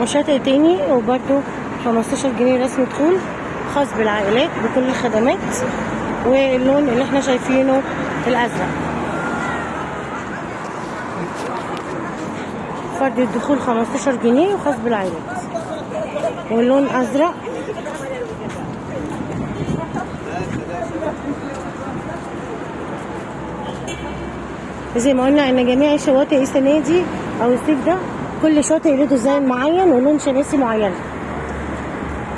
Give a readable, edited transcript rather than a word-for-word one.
وشاطئ تاني وبرده 15 جنيه رسم دخول، خاص بالعائلات بكل الخدمات، واللون اللي احنا شايفينه الازرق. فرد الدخول 15 جنيه وخاص بالعائلات، واللون ازرق. زي ما قلنا ان جميع الشواطئ السنه دي او الصيف ده كل شاطئ له ديزاين معين ولون شماسي معين.